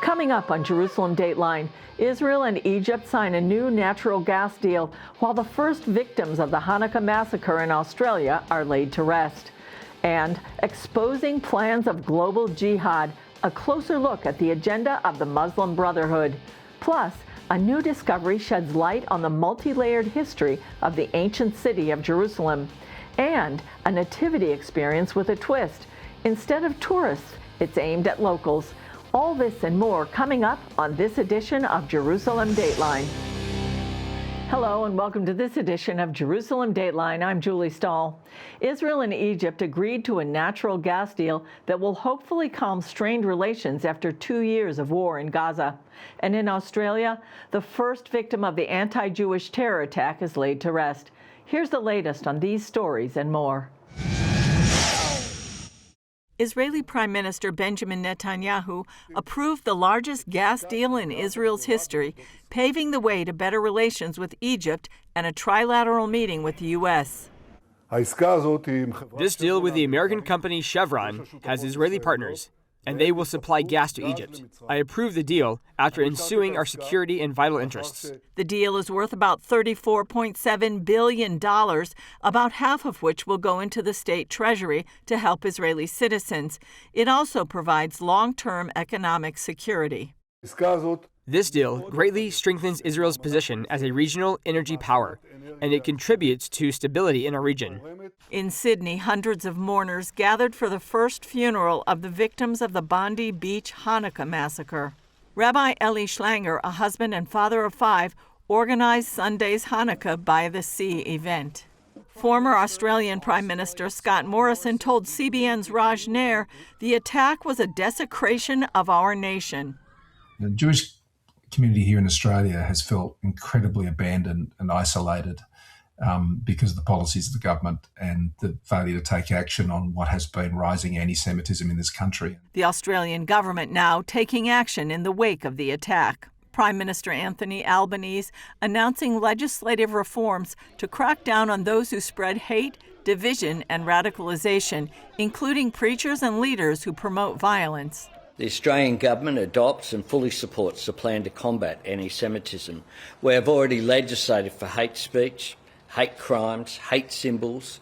Coming up on Jerusalem Dateline, Israel and Egypt sign a new natural gas deal while the first victims of the Hanukkah massacre in Australia are laid to rest. And exposing plans of global jihad, a closer look at the agenda of the Muslim Brotherhood. Plus, a new discovery sheds light on the multi-layered history of the ancient city of Jerusalem. And a nativity experience with a twist. Instead of tourists, it's aimed at locals. All this and more coming up on this edition of Jerusalem Dateline. Hello and welcome to this edition of Jerusalem Dateline. I'm Julie Stahl. Israel and Egypt agreed to a natural gas deal that will hopefully calm strained relations after 2 years of war in Gaza. And in Australia, the first victim of the anti-Jewish terror attack is laid to rest. Here's the latest on these stories and more. Israeli Prime Minister Benjamin Netanyahu approved the largest gas deal in Israel's history, paving the way to better relations with Egypt and a trilateral meeting with the U.S. This deal with the American company Chevron has Israeli partners, and they will supply gas to Egypt. I approve the deal after ensuing our security and vital interests. The deal is worth about $34.7 billion, about half of which will go into the state treasury to help Israeli citizens. It also provides long-term economic security. This deal greatly strengthens Israel's position as a regional energy power, and it contributes to stability in our region. In Sydney, hundreds of mourners gathered for the first funeral of the victims of the Bondi Beach Hanukkah massacre. Rabbi Eli Schlanger, a husband and father of 5, organized Sunday's Hanukkah by the Sea event. Former Australian Prime Minister Scott Morrison told CBN's Raj Nair the attack was a desecration of our nation. The Jewish community here in Australia has felt incredibly abandoned and isolated because of the policies of the government and the failure to take action on what has been rising anti-Semitism in this country. The Australian government now taking action in the wake of the attack. Prime Minister Anthony Albanese announcing legislative reforms to crack down on those who spread hate, division, and radicalization, including preachers and leaders who promote violence. The Australian government adopts and fully supports the plan to combat anti-Semitism. We have already legislated for hate speech, hate crimes, hate symbols,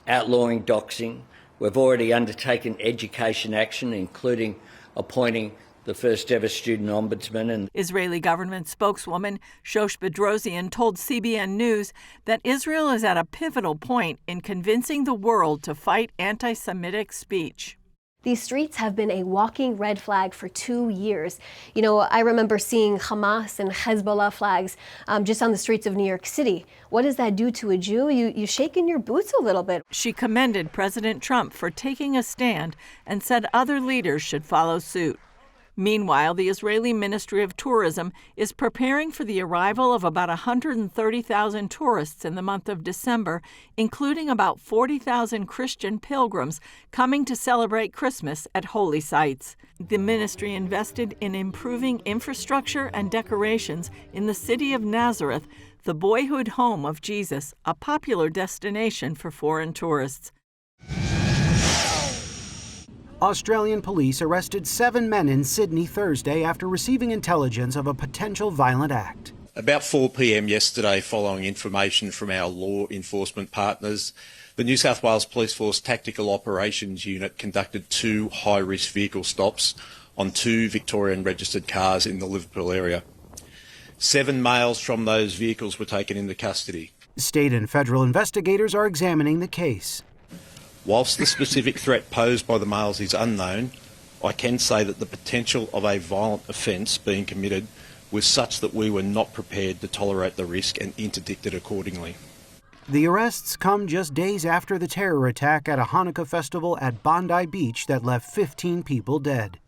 outlawing doxing. We've already undertaken education action, including appointing the first ever student ombudsman. Israeli government spokeswoman Shosh Bedrosian told CBN News that Israel is at a pivotal point in convincing the world to fight anti-Semitic speech. These streets have been a walking red flag for 2 years. You know, I remember seeing Hamas and Hezbollah flags just on the streets of New York City. What does that do to a Jew? You shake in your boots a little bit. She commended President Trump for taking a stand and said other leaders should follow suit. Meanwhile, the Israeli Ministry of Tourism is preparing for the arrival of about 130,000 tourists in the month of December, including about 40,000 Christian pilgrims coming to celebrate Christmas at holy sites. The ministry invested in improving infrastructure and decorations in the city of Nazareth, the boyhood home of Jesus, a popular destination for foreign tourists. Australian police arrested 7 men in Sydney Thursday after receiving intelligence of a potential violent act. About 4 p.m. yesterday, following information from our law enforcement partners, the New South Wales Police Force Tactical Operations Unit conducted 2 high-risk vehicle stops on 2 Victorian registered cars in the Liverpool area. 7 males from those vehicles were taken into custody. State and federal investigators are examining the case. Whilst the specific threat posed by the males is unknown, I can say that the potential of a violent offence being committed was such that we were not prepared to tolerate the risk and interdicted accordingly. The arrests come just days after the terror attack at a Hanukkah festival at Bondi Beach that left 15 people dead.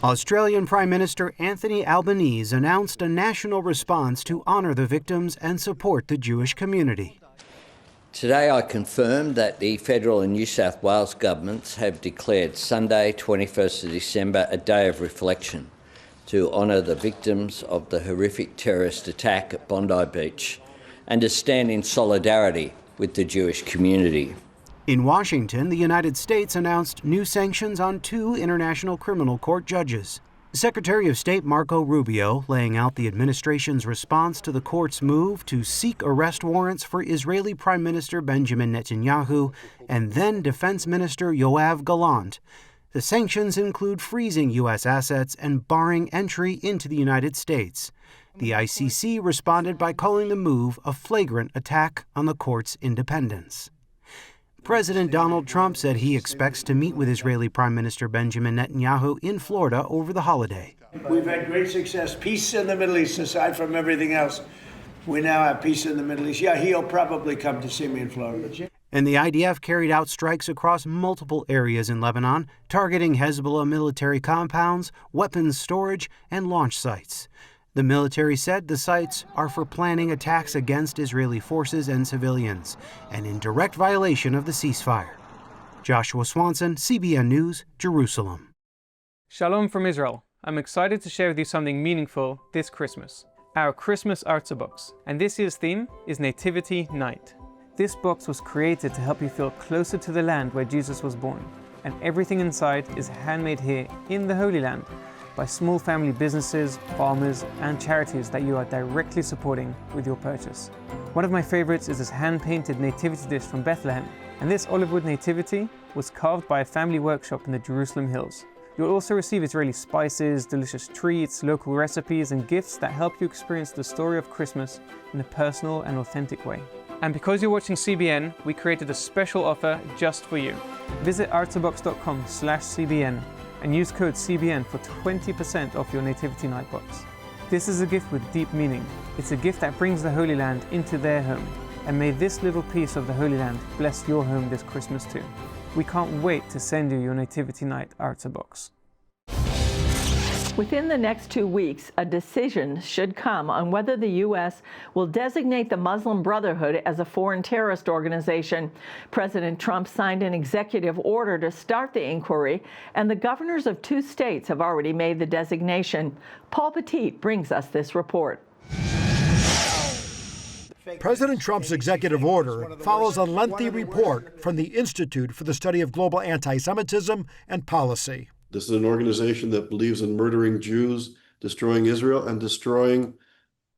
Australian Prime Minister Anthony Albanese announced a national response to honour the victims and support the Jewish community. Today I confirm that the federal and New South Wales governments have declared Sunday, 21st of December, a day of reflection to honour the victims of the horrific terrorist attack at Bondi Beach and to stand in solidarity with the Jewish community. In Washington, the United States announced new sanctions on 2 International Criminal Court judges. Secretary of State Marco Rubio laying out the administration's response to the court's move to seek arrest warrants for Israeli Prime Minister Benjamin Netanyahu and then Defense Minister Yoav Gallant. The sanctions include freezing U.S. assets and barring entry into the United States. The ICC responded by calling the move a flagrant attack on the court's independence. President Donald Trump said he expects to meet with Israeli Prime Minister Benjamin Netanyahu in Florida over the holiday. We've had great success, peace in the Middle East, aside from everything else. We now have peace in the Middle East. Yeah, he'll probably come to see me in Florida. And the IDF carried out strikes across multiple areas in Lebanon, targeting Hezbollah military compounds, weapons storage, and launch sites. The military said the sites are for planning attacks against Israeli forces and civilians, and in direct violation of the ceasefire. Joshua Swanson, CBN News, Jerusalem. Shalom from Israel. I'm excited to share with you something meaningful this Christmas, our Christmas Artsy box. And this year's theme is Nativity Night. This box was created to help you feel closer to the land where Jesus was born, and everything inside is handmade here in the Holy Land by small family businesses, farmers, and charities that you are directly supporting with your purchase. One of my favorites is this hand-painted nativity dish from Bethlehem, and this olive wood nativity was carved by a family workshop in the Jerusalem hills. You'll also receive Israeli spices, delicious treats, local recipes, and gifts that help you experience the story of Christmas in a personal and authentic way. And because you're watching CBN, we created a special offer just for you. Visit artsybox.com/CBN and use code CBN for 20% off your Nativity Night box. This is a gift with deep meaning. It's a gift that brings the Holy Land into their home. And may this little piece of the Holy Land bless your home this Christmas too. We can't wait to send you your Nativity Night Artsy box. Within the next 2 weeks, a decision should come on whether the U.S. will designate the Muslim Brotherhood as a foreign terrorist organization. President Trump signed an executive order to start the inquiry, and the governors of 2 states have already made the designation. Paul Petit brings us this report. President Trump's executive order follows a lengthy report from the Institute for the Study of Global Anti-Semitism and Policy. This is an organization that believes in murdering Jews, destroying Israel, and destroying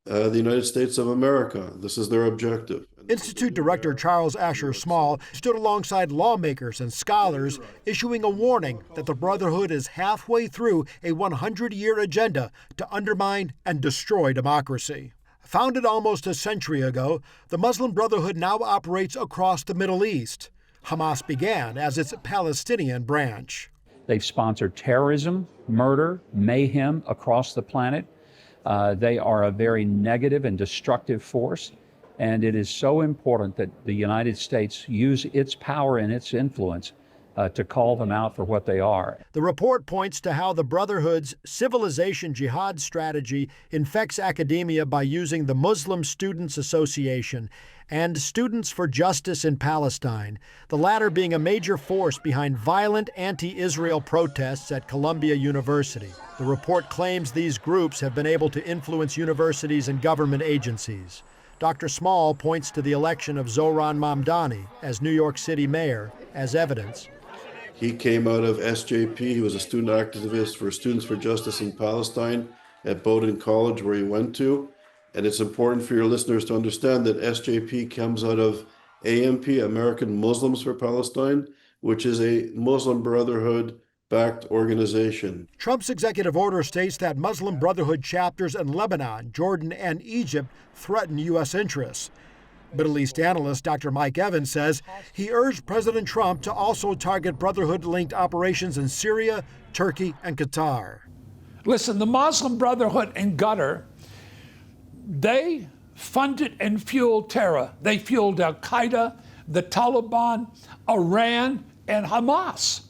the United States of America. This is their objective. Institute Director Charles Asher Small stood alongside lawmakers and scholars, issuing a warning that the Brotherhood is halfway through a 100-year agenda to undermine and destroy democracy. Founded almost a century ago, the Muslim Brotherhood now operates across the Middle East. Hamas began as its Palestinian branch. They've sponsored terrorism, murder, mayhem across the planet. They are a very negative and destructive force, and it is so important that the United States use its power and its influence to call them out for what they are. The report points to how the Brotherhood's civilization jihad strategy infects academia by using the Muslim Students Association and Students for Justice in Palestine, the latter being a major force behind violent anti-Israel protests at Columbia University. The report claims these groups have been able to influence universities and government agencies. Dr. Small points to the election of Zohran Mamdani as New York City mayor as evidence. He came out of SJP. He was a student activist for Students for Justice in Palestine at Bowdoin College, where he went to. And it's important for your listeners to understand that SJP comes out of AMP, American Muslims for Palestine, which is a Muslim Brotherhood-backed organization. Trump's executive order states that Muslim Brotherhood chapters in Lebanon, Jordan, and Egypt threaten U.S. interests. Middle East analyst Dr. Mike Evans says he urged President Trump to also target Brotherhood-linked operations in Syria, Turkey, and Qatar. Listen, the Muslim Brotherhood and Qatar, they funded and fueled terror. They fueled Al-Qaeda, the Taliban, Iran, and Hamas.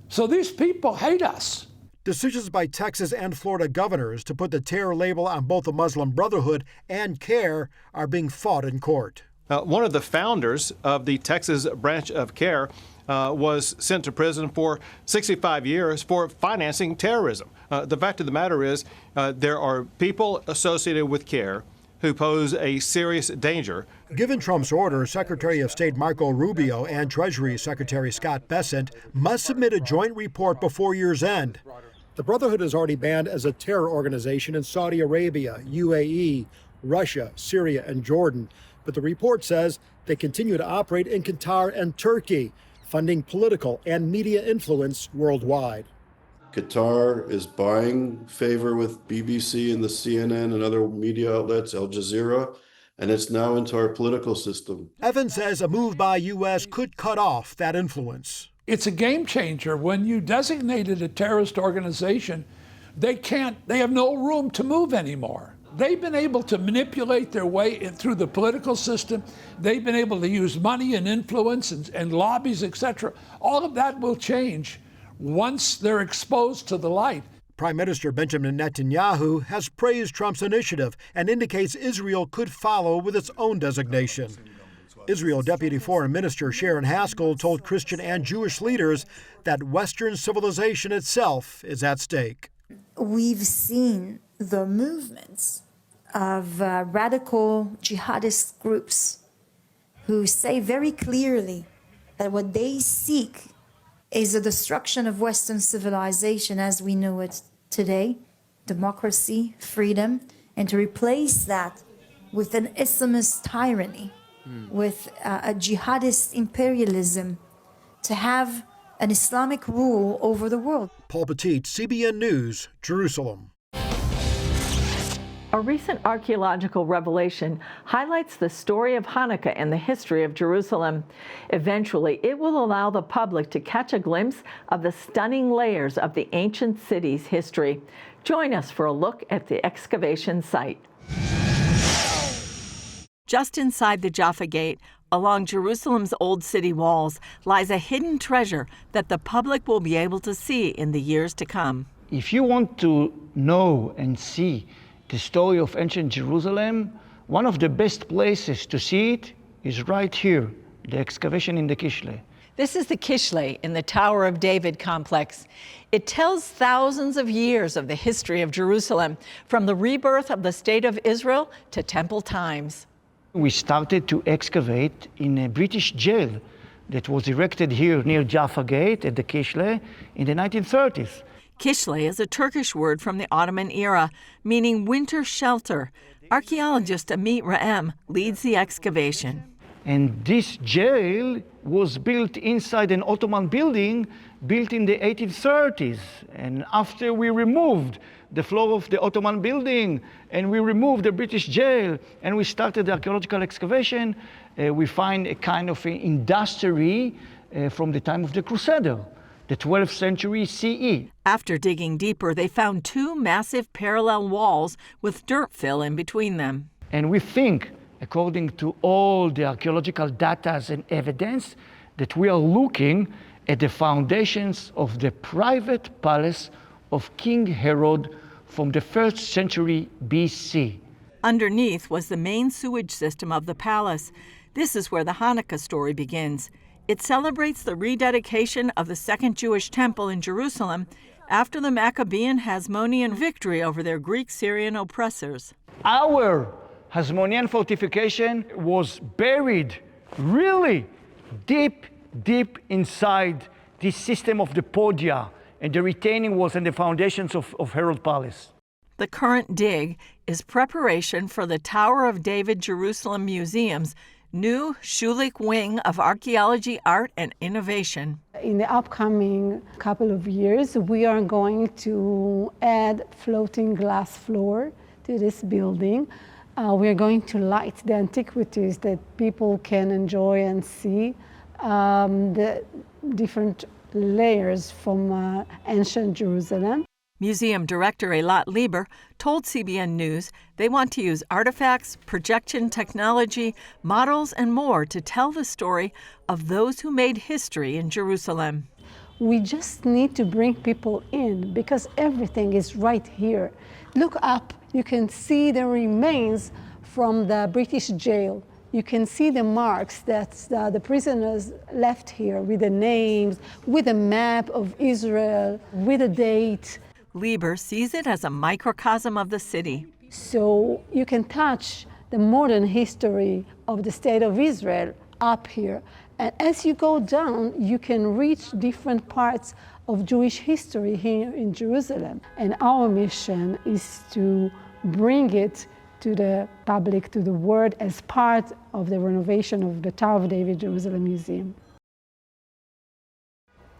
So these people hate us. Decisions by Texas and Florida governors to put the terror label on both the Muslim Brotherhood and CARE are being fought in court. One of the founders of the Texas branch of CARE was sent to prison for 65 years for financing terrorism. The fact of the matter is there are people associated with CARE who pose a serious danger. Given Trump's order, Secretary of State Marco Rubio and Treasury Secretary Scott Bessent must submit a joint report before year's end. The Brotherhood is already banned as a terror organization in Saudi Arabia, UAE, Russia, Syria, and Jordan. But the report says they continue to operate in Qatar and Turkey, funding political and media influence worldwide. Qatar is buying favor with BBC and the CNN and other media outlets, Al Jazeera, and it's now into our political system. Evans says a move by U.S. could cut off that influence. It's a game changer. When you designated a terrorist organization, they have no room to move anymore. They've been able to manipulate their way through the political system. They've been able to use money and influence and lobbies, etc. All of that will change once they're exposed to the light. Prime Minister Benjamin Netanyahu has praised Trump's initiative and indicates Israel could follow with its own designation. Israel Deputy Foreign Minister Sharon Haskell told Christian and Jewish leaders that Western civilization itself is at stake. We've seen the movements of radical jihadist groups who say very clearly that what they seek is the destruction of Western civilization as we know it today, democracy, freedom, and to replace that with an Islamist tyranny, with a jihadist imperialism, to have an Islamic rule over the world. Paul Petit, CBN News, Jerusalem. A recent archaeological revelation highlights the story of Hanukkah and the history of Jerusalem. Eventually, it will allow the public to catch a glimpse of the stunning layers of the ancient city's history. Join us for a look at the excavation site. Just inside the Jaffa Gate, along Jerusalem's old city walls, lies a hidden treasure that the public will be able to see in the years to come. If you want to know and see the story of ancient Jerusalem, one of the best places to see it is right here, the excavation in the Kishle. This is the Kishle in the Tower of David complex. It tells thousands of years of the history of Jerusalem, from the rebirth of the State of Israel to temple times. We started to excavate in a British jail that was erected here near Jaffa Gate at the Kishle in the 1930s. Kishle is a Turkish word from the Ottoman era, meaning winter shelter. Archaeologist Amit Raem leads the excavation. And this jail was built inside an Ottoman building built in the 1830s. And after we removed the floor of the Ottoman building and we removed the British jail and we started the archaeological excavation, we find a kind of an industry from the time of the Crusader, the 12th century CE. After digging deeper, they found two massive parallel walls with dirt fill in between them. And we think, according to all the archaeological data and evidence, that we are looking at the foundations of the private palace of King Herod from the 1st century BC. Underneath was the main sewage system of the palace. This is where the Hanukkah story begins. It celebrates the rededication of the Second Jewish Temple in Jerusalem after the Maccabean Hasmonean victory over their Greek-Syrian oppressors. Our Hasmonean fortification was buried really deep inside this system of the podia and the retaining walls and the foundations of Herod Palace. The current dig is preparation for the Tower of David Jerusalem Museum's new Schulich wing of archaeology, art, and innovation. In the upcoming couple of years, we are going to add floating glass floor to this building. We are going to light the antiquities that people can enjoy and see, the different layers from ancient Jerusalem. Museum director Eilat Lieber told CBN News they want to use artifacts, projection technology, models, and more to tell the story of those who made history in Jerusalem. We just need to bring people in because everything is right here. Look up, you can see the remains from the British jail. You can see the marks that the prisoners left here with the names, with a map of Israel, with a date. Lieber sees it as a microcosm of the city. So you can touch the modern history of the State of Israel up here. And as you go down, you can reach different parts of Jewish history here in Jerusalem. And our mission is to bring it to the public, to the world, as part of the renovation of the Tower of David Jerusalem Museum.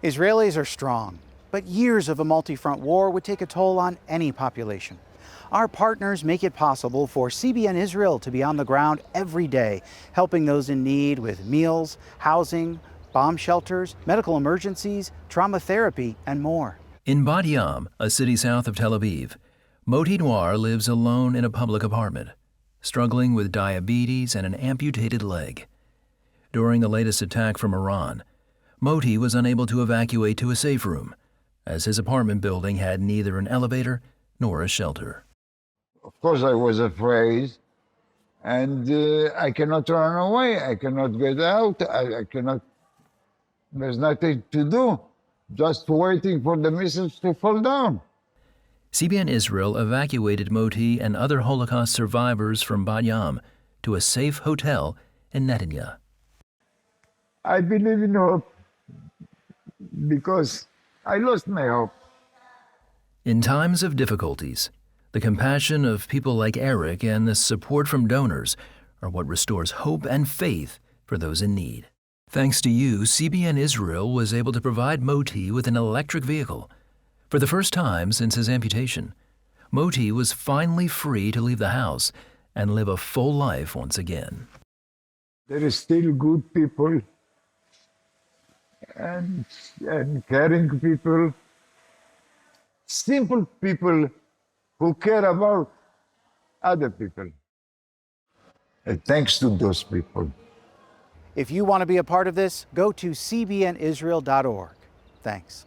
Israelis are strong, but years of a multi-front war would take a toll on any population. Our partners make it possible for CBN Israel to be on the ground every day, helping those in need with meals, housing, bomb shelters, medical emergencies, trauma therapy, and more. In Bat Yam, a city south of Tel Aviv, Moti Noir lives alone in a public apartment, struggling with diabetes and an amputated leg. During the latest attack from Iran, Moti was unable to evacuate to a safe room, as his apartment building had neither an elevator nor a shelter. Of course, I was afraid, and I cannot run away. I cannot get out. I cannot. There's nothing to do. Just waiting for the missiles to fall down. CBN Israel evacuated Moti and other Holocaust survivors from Bat Yam to a safe hotel in Netanya. I believe in hope because I lost my hope. In times of difficulties, the compassion of people like Eric and the support from donors are what restores hope and faith for those in need. Thanks to you, CBN Israel was able to provide Moti with an electric vehicle. For the first time since his amputation, Moti was finally free to leave the house and live a full life once again. There is still good people and caring people, simple people who care about other people. And thanks to those people. If you want to be a part of this, go to cbnisrael.org. Thanks.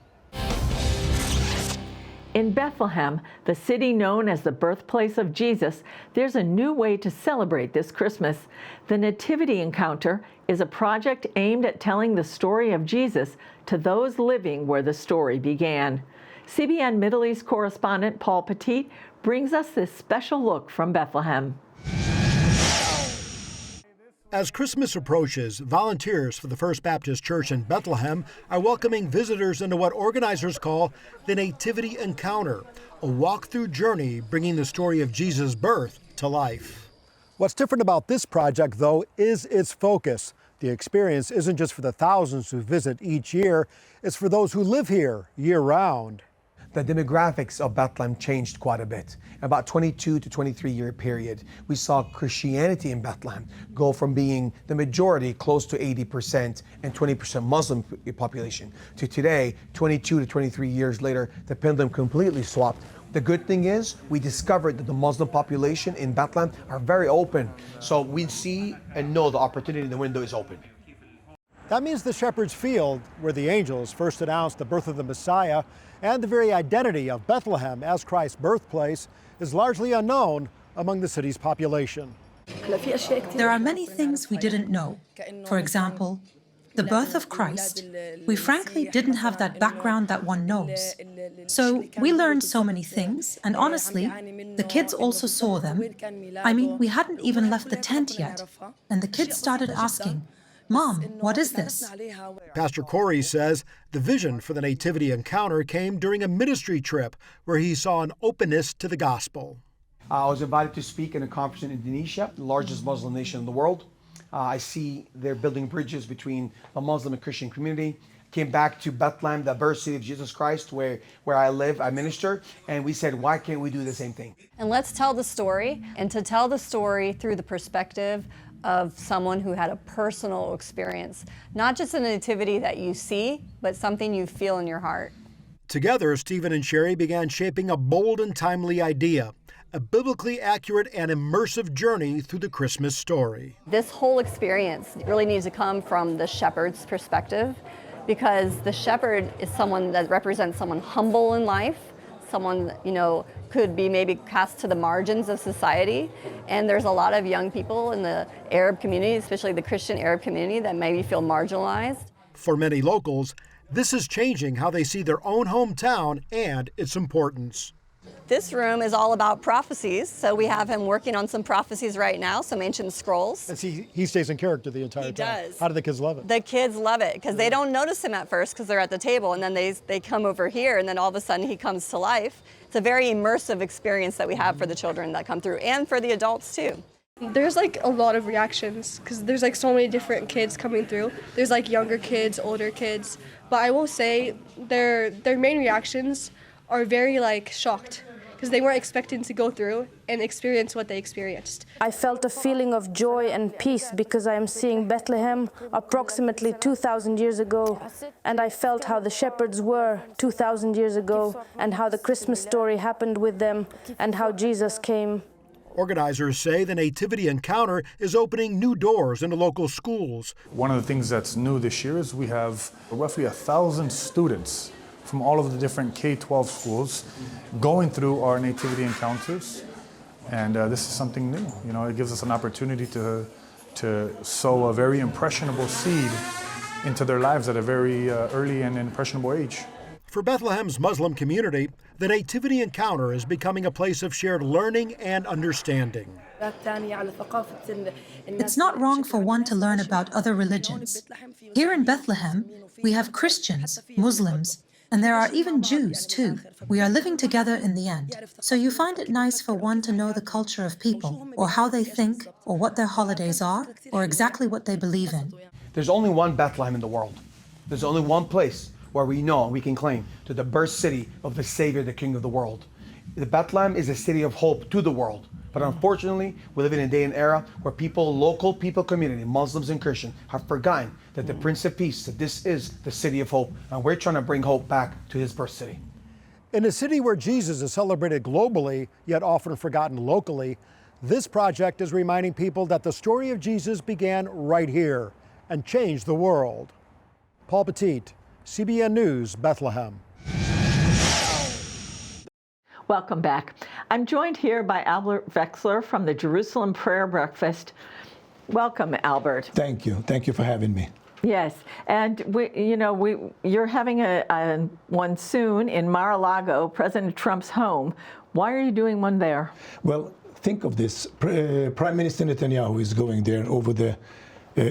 In Bethlehem, the city known as the birthplace of Jesus, there's a new way to celebrate this Christmas. The Nativity Encounter is a project aimed at telling the story of Jesus to those living where the story began. CBN Middle East correspondent Paul Petit brings us this special look from Bethlehem. As Christmas approaches, volunteers for the First Baptist Church in Bethlehem are welcoming visitors into what organizers call the Nativity Encounter, a walk-through journey bringing the story of Jesus' birth to life. What's different about this project, though, is its focus. The experience isn't just for the thousands who visit each year, it's for those who live here year-round. The demographics of Bethlehem changed quite a bit. In about 22 to 23 year period, we saw Christianity in Bethlehem go from being the majority, close to 80%, and 20% Muslim population, to today, 22 to 23 years later, the pendulum completely swapped. The good thing is we discovered that the Muslim population in Bethlehem are very open. So we see and know the opportunity, the window is open. That means the Shepherd's Field, where the angels first announced the birth of the Messiah, and the very identity of Bethlehem as Christ's birthplace, is largely unknown among the city's population. There are many things we didn't know. For example, the birth of Christ. We frankly didn't have that background that one knows. So we learned so many things, and honestly, the kids also saw them. I mean, we hadn't even left the tent yet, and the kids started asking, "Mom, what is this?" Pastor Corey says the vision for the Nativity Encounter came during a ministry trip where he saw an openness to the gospel. I was invited to speak in a conference in Indonesia, the largest Muslim nation in the world. I see they're building bridges between the Muslim and Christian community. Came back to Bethlehem, the birth city of Jesus Christ, where I live, I minister, and we said, why can't we do the same thing? And let's tell the story, and to tell the story through the perspective of someone who had a personal experience, not just a nativity that you see, but something you feel in your heart. Together, Stephen and Sherry began shaping a bold and timely idea, a biblically accurate and immersive journey through the Christmas story. This whole experience really needs to come from the shepherd's perspective, because the shepherd is someone that represents someone humble in life, someone, could be maybe cast to the margins of society. And there's a lot of young people in the Arab community, especially the Christian Arab community, that maybe feel marginalized. For many locals, this is changing how they see their own hometown and its importance. This room is all about prophecies, so we have him working on some prophecies right now, some ancient scrolls. And he stays in character the entire time. He does. How do the kids love it? The kids love it because they don't notice him at first because they're at the table, and then they come over here, and then all of a sudden he comes to life. It's a very immersive experience that we have for the children that come through, and for the adults too. There's like a lot of reactions because there's like so many different kids coming through. There's like younger kids, older kids, but I will say their main reactions are very like shocked because they weren't expecting to go through and experience what they experienced. I felt a feeling of joy and peace because I am seeing Bethlehem approximately 2,000 years ago, and I felt how the shepherds were 2,000 years ago, and how the Christmas story happened with them, and how Jesus came. Organizers say the Nativity Encounter is opening new doors into local schools. One of the things that's new this year is we have roughly 1,000 students from all of the different K-12 schools going through our Nativity Encounters. And this is something new. You know, it gives us an opportunity to sow a very impressionable seed into their lives at a very early and impressionable age. For Bethlehem's Muslim community, the Nativity Encounter is becoming a place of shared learning and understanding. It's not wrong for one to learn about other religions. Here in Bethlehem, we have Christians, Muslims, and there are even Jews too. We are living together in the end. So you find it nice for one to know the culture of people, or how they think, or what their holidays are, or exactly what they believe in. There's only one Bethlehem in the world. There's only one place where we know and we can claim to the birth city of the Savior, the King of the world. The Bethlehem is a city of hope to the world. But unfortunately, we live in a day and era where local people community, Muslims and Christians, have forgotten that the Prince of Peace, that this is the city of hope. And we're trying to bring hope back to his birth city. In a city where Jesus is celebrated globally, yet often forgotten locally, this project is reminding people that the story of Jesus began right here and changed the world. Paul Petit, CBN News, Bethlehem. Welcome back. I'm joined here by Albert Wexler from the Jerusalem Prayer Breakfast. Welcome, Albert. Thank you. Thank you for having me. Yes, and you're having a one soon in Mar-a-Lago, President Trump's home. Why are you doing one there? Well, think of this. Prime Minister Netanyahu is going there over the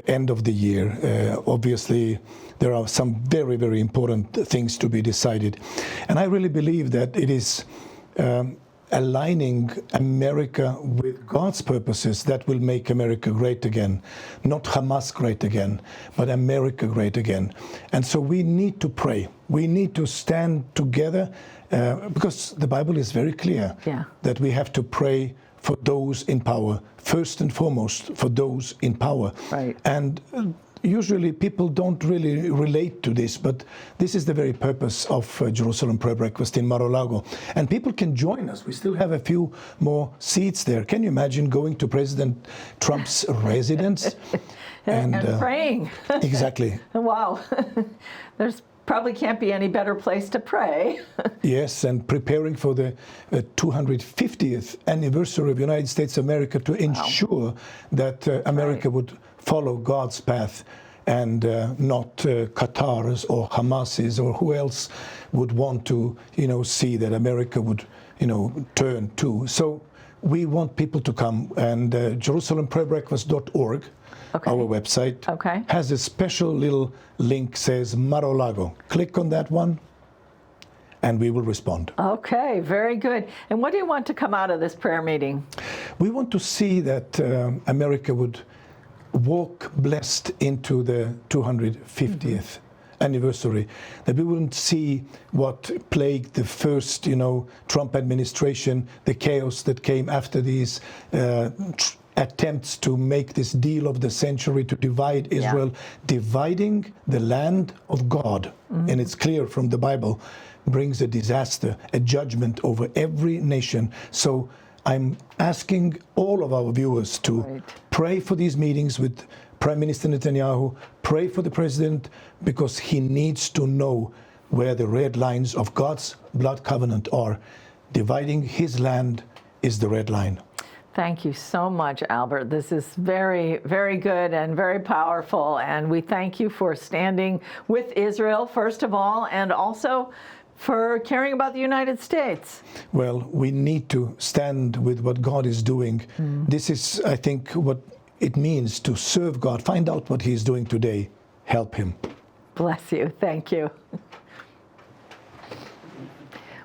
end of the year. Obviously, there are some very, very important things to be decided. And I really believe that it is aligning America with God's purposes that will make America great again. Not Hamas great again, but America great again. And so we need to pray. We need to stand together because the Bible is very clear that we have to pray for those in power, first and foremost for those in power. Right. And usually people don't really relate to this, but this is the very purpose of Jerusalem Prayer Breakfast in Mar-a-Lago. And people can join us. We still have a few more seats there. Can you imagine going to President Trump's residence? and praying. Exactly. Wow. There's probably can't be any better place to pray. Yes, and preparing for the 250th anniversary of United States of America to ensure that America would follow God's path and not Qatar's or Hamas's or who else would want to, see that America would, turn to. So we want people to come, and JerusalemPrayerBreakfast.org, our website, has a special little link, says Mar-a-Lago. Click on that one, and we will respond. Okay, very good. And what do you want to come out of this prayer meeting? We want to see that America would walk blessed into the 250th anniversary, that we wouldn't see what plagued the first, Trump administration, the chaos that came after these attempts to make this deal of the century to divide Israel, dividing the land of God, and it's clear from the Bible, brings a disaster, a judgment over every nation. So I'm asking all of our viewers to pray for these meetings with Prime Minister Netanyahu, pray for the president, because he needs to know where the red lines of God's blood covenant are. Dividing his land is the red line. Thank you so much, Albert. This is very, very good and very powerful. And we thank you for standing with Israel, first of all, and also for caring about the United States. Well, we need to stand with what God is doing. This is, I think, what it means to serve God. Find out what He's doing today. Help Him. Bless you. Thank you.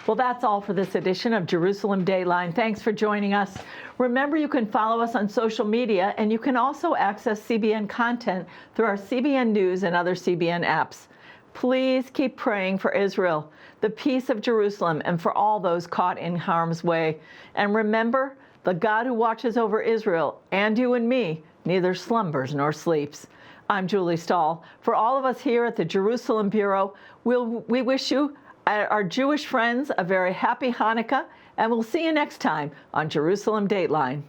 Well, that's all for this edition of Jerusalem Dateline. Thanks for joining us. Remember, you can follow us on social media, and you can also access CBN content through our CBN News and other CBN apps. Please keep praying for Israel, the peace of Jerusalem, and for all those caught in harm's way. And remember, the God who watches over Israel and you and me neither slumbers nor sleeps. I'm Julie Stahl. For all of us here at the Jerusalem Bureau, we wish you, our Jewish friends, a very happy Hanukkah, and we'll see you next time on Jerusalem Dateline.